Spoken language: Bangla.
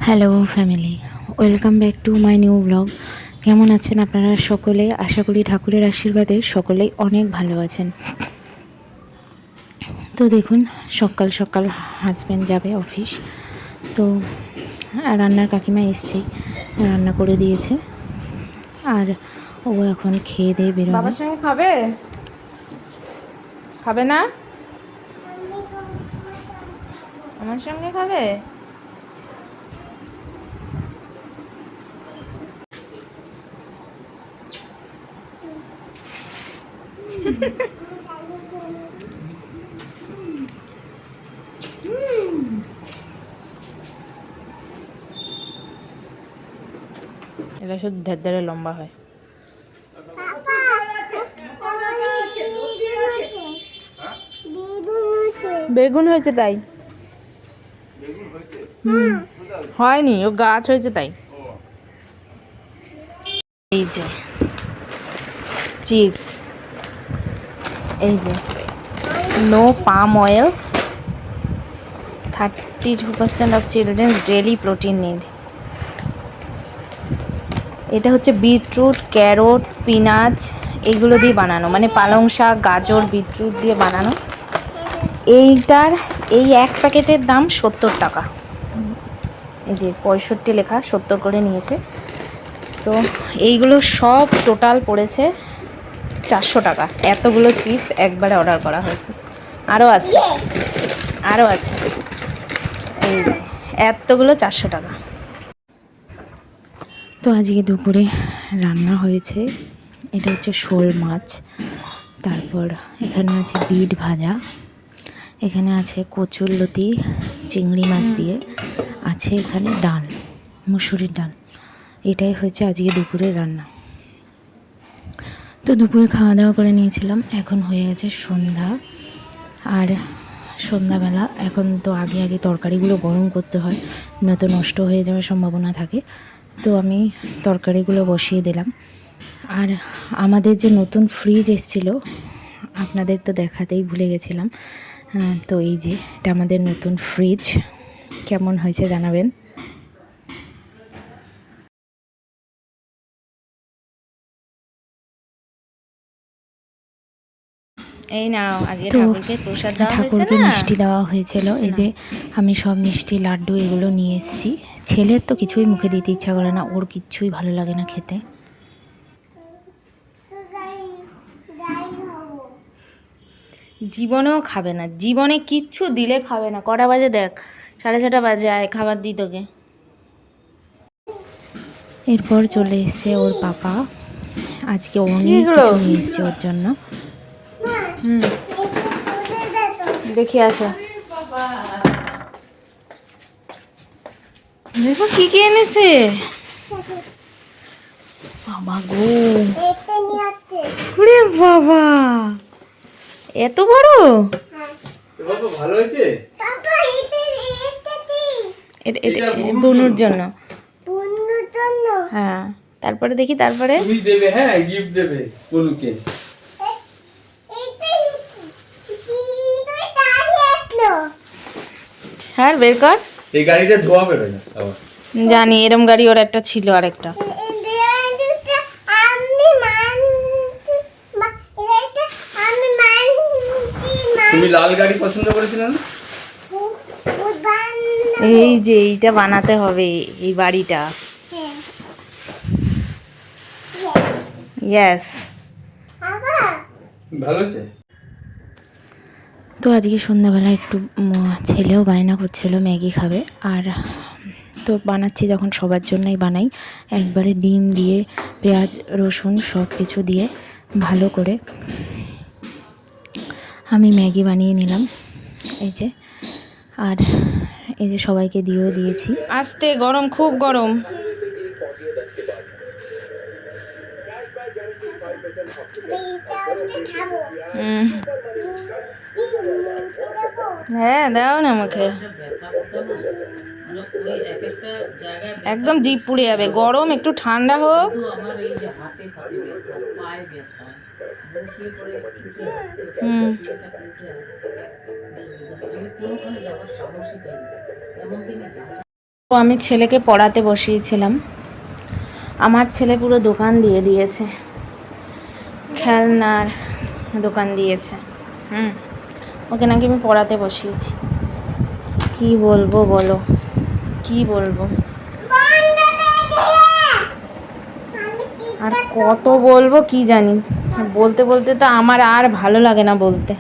Hello family, welcome back to my new blog. কেমন আছেন আপনারা সকলে? আশা করি ঠাকুরের আশীর্বাদে সকলেই অনেক ভালো আছেন। তো দেখুন, সকাল সকাল হাজব্যান্ড যাবে অফিস, তো রান্নার কাকিমা এসছেই, রান্না করে দিয়েছে। আর ও এখন খেয়ে দিয়ে বেরোবে। বাবার সঙ্গে খাবে? খাবে না? আমার সঙ্গে খাবে? এটা শুধু ধারে লম্বা হয়। বেগুন হয়েছে তাই? হয়নি, ও গাছ হয়েছে তাই। এই যে চিপস, এই যে no palm oil, 32% of children's daily protein need. এটা হচ্ছে বিটরুট, ক্যারট, স্পিনাচ এগুলো দিয়ে বানানো, মানে পালং শাক, গাজর, বিটরুট দিয়ে বানানো। এইটার এই এক প্যাকেটের দাম 70 টাকা। এই যে 65 লেখা, 70 করে নিয়েছে। তো এইগুলো সব টোটাল পড়েছে 400 টাকা। এতগুলো চিপস একবারে অর্ডার করা হয়েছে। আরও আছে, আরও আছে, এই যে এতগুলো 400 টাকা। তো আজকে দুপুরে রান্না হয়েছে, এটা হচ্ছে শোল মাছ, তারপর এখানে আছে বিট ভাজা, এখানে আছে কচুরলতি চিংড়ি মাছ দিয়ে, আছে এখানে ডাল, মুসুরির ডাল। এটাই হয়েছে আজকে দুপুরে রান্না। তো দুপুরে খাওয়া দাওয়া করে নিয়েছিলাম, এখন হয়ে গেছে সন্ধ্যা। আর সন্ধ্যাবেলা এখন তো আগে আগে তরকারিগুলো গরম করতে হয়, নয়তো নষ্ট হয়ে যাওয়ার সম্ভাবনা থাকে। তো আমি তরকারিগুলো বসিয়ে দিলাম। আর আমাদের যে নতুন ফ্রিজ এসেছিলো, আপনাদের তো দেখাতেই ভুলে গেছিলাম। তো এই যে এটা আমাদের নতুন ফ্রিজ, কেমন হয়েছে জানাবেন। এই নাও, আজকে তো ঠাকুরকে প্রসাদ দেওয়া হয়েছে ঠাকুরকে না? মিষ্টি দেওয়া হয়েছিল, এই যে আমি সব মিষ্টি লাড্ডু এগুলো নিয়ে এসেছি। ছেলের তো কিছুই মুখে দিতে ইচ্ছা করে না, ওর কিচ্ছুই ভালো লাগে না খেতে। জীবনেও খাবে না, জীবনে কিচ্ছু দিলে খাবে না। কটা বাজে দেখ, 6:30 বাজে। আয় খাবার দিই তোকে। এরপর চলে এসছে ওর পাপা, আজকে অনেক কিছু নিয়ে এসছে ওর জন্য। দেখে আসো, দেখো কি কি এনেছে। বাবা গো, ওরে বাবা, এত বড়! ভালো হয়েছে। এটা বনুর জন্য। হ্যাঁ, তারপরে দেখি, তারপরে তুমি দেবে, হ্যাঁ গিফট দেবে বনুকে। হ্যাঁ বের কর। এই গাড়িটা ধোয়া বেরোয় না আবার। জানি, এরম গাড়ি ওর একটা ছিল, আরেকটা। তুমি লাল গাড়ি পছন্দ করেছিলে না? এই যে এইটা বানাতে হবে, এই বাড়িটা। ইয়েস, ভালো হয়েছে। তো আজকে সন্ধ্যাবেলা একটু ছেলেও বায়না করছিল ম্যাগি খাবে, আর তো বানাচ্ছি যখন সবার জন্যই বানাই। একবারে ডিম দিয়ে, পেঁয়াজ রসুন সব কিছু দিয়ে ভালো করে আমি ম্যাগি বানিয়ে নিলাম, এই যে। আর এই যে সবাইকে দিয়েও দিয়েছি। আস্তে, গরম, খুব গরম। হ্যাঁ দাও না আমাকে, একদম জিভ পুড়ে যাবে। গরম, একটু ঠান্ডা হোক। হুম। তো আমি ছেলেকে পড়াতে বসিয়েছিলাম, আমার ছেলে পুরো দোকান দিয়ে দিয়েছে, খেলনার দোকান দিয়েছে। ওকে নাকি আমি পড়াতে বসিয়েছি। কি বলবো বলো, কি বলবো, আর কত বলবো কি জানি, বলতে বলতে তো আমার আর ভালো লাগে না বলতে।